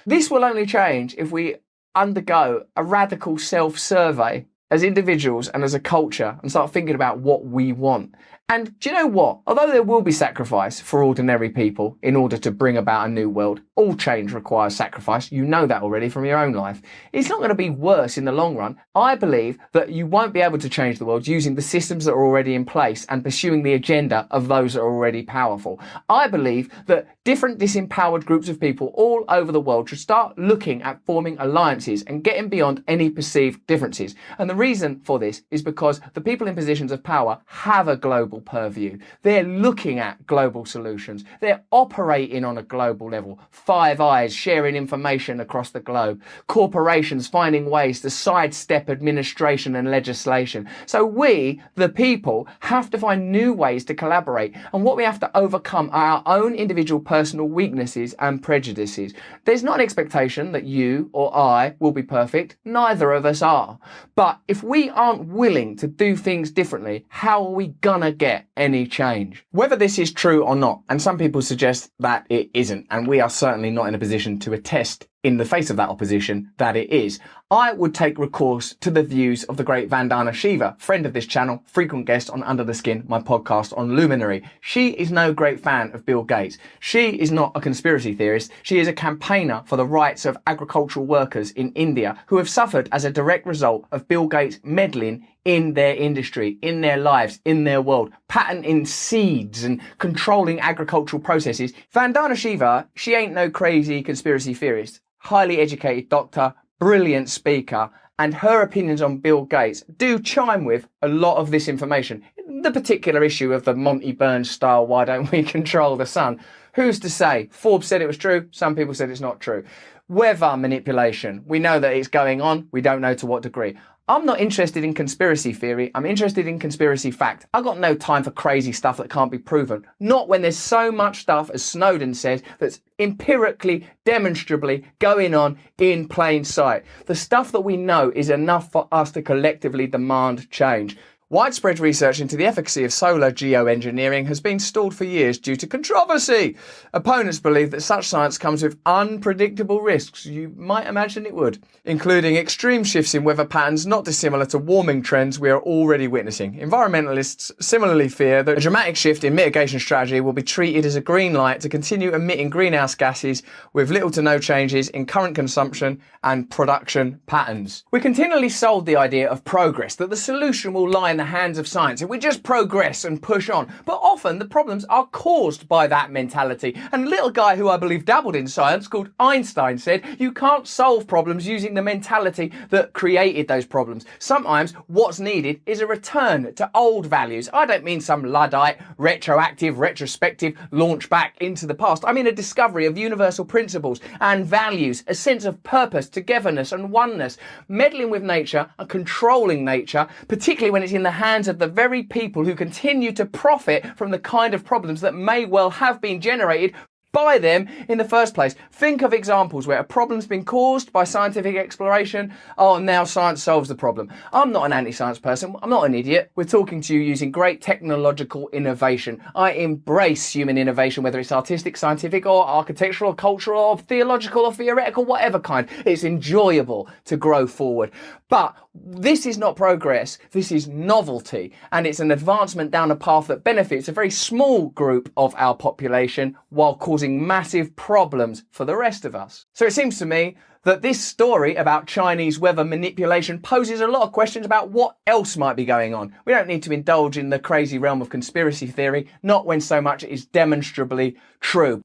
This will only change if we undergo a radical self-survey as individuals and as a culture and start thinking about what we want. And do you know what? Although there will be sacrifice for ordinary people in order to bring about a new world, all change requires sacrifice. You know that already from your own life. It's not going to be worse in the long run. I believe that you won't be able to change the world using the systems that are already in place and pursuing the agenda of those that are already powerful. I believe that different disempowered groups of people all over the world should start looking at forming alliances and getting beyond any perceived differences. And the reason for this is because the people in positions of power have a global purview. They're looking at global solutions. They're operating on a global level. Five Eyes sharing information across the globe. Corporations finding ways to sidestep administration and legislation. So we, the people, have to find new ways to collaborate. And what we have to overcome are our own individual personal weaknesses and prejudices. There's not an expectation that you or I will be perfect. Neither of us are. But if we aren't willing to do things differently, how are we gonna get any change? Whether this is true or not, and some people suggest that it isn't, and we are certainly not in a position to attest in the face of that opposition that it is, I would take recourse to the views of the great Vandana Shiva, friend of this channel, frequent guest on Under the Skin, my podcast on Luminary. She is no great fan of Bill Gates. She is not a conspiracy theorist. She is a campaigner for the rights of agricultural workers in India who have suffered as a direct result of Bill Gates meddling in their industry, in their lives, in their world, patenting seeds and controlling agricultural processes. Vandana Shiva, she ain't no crazy conspiracy theorist. Highly educated doctor, brilliant speaker, and her opinions on Bill Gates do chime with a lot of this information. The particular issue of the Monty Burns style, why don't we control the sun? Who's to say? Forbes said it was true. Some people said it's not true. Weather manipulation. We know that it's going on. We don't know to what degree. I'm not interested in conspiracy theory. I'm interested in conspiracy fact. I've got no time for crazy stuff that can't be proven. Not when there's so much stuff, as Snowden says, that's empirically, demonstrably going on in plain sight. The stuff that we know is enough for us to collectively demand change. Widespread research into the efficacy of solar geoengineering has been stalled for years due to controversy. Opponents believe that such science comes with unpredictable risks, you might imagine it would, including extreme shifts in weather patterns not dissimilar to warming trends we are already witnessing. Environmentalists similarly fear that a dramatic shift in mitigation strategy will be treated as a green light to continue emitting greenhouse gases with little to no changes in current consumption and production patterns. We're continually sold the idea of progress, that the solution will lie in the hands of science if we just progress and push on. But often the problems are caused by that mentality. And a little guy who I believe dabbled in science called Einstein said, you can't solve problems using the mentality that created those problems. Sometimes what's needed is a return to old values. I don't mean some Luddite, retroactive, retrospective launch back into the past. I mean a discovery of universal principles and values, a sense of purpose, togetherness and oneness. Meddling with nature and controlling nature, particularly when it's in the hands of the very people who continue to profit from the kind of problems that may well have been generated by them in the first place. Think of examples where a problem's been caused by scientific exploration. Oh, now science solves the problem. I'm not an anti-science person. I'm not an idiot. We're talking to you using great technological innovation. I embrace human innovation, whether it's artistic, scientific, or architectural, or cultural, or theological, or theoretical, whatever kind. It's enjoyable to grow forward. But this is not progress. This is novelty. And it's an advancement down a path that benefits a very small group of our population while causing massive problems for the rest of us. So it seems to me that this story about Chinese weather manipulation poses a lot of questions about what else might be going on. We don't need to indulge in the crazy realm of conspiracy theory, not when so much is demonstrably true.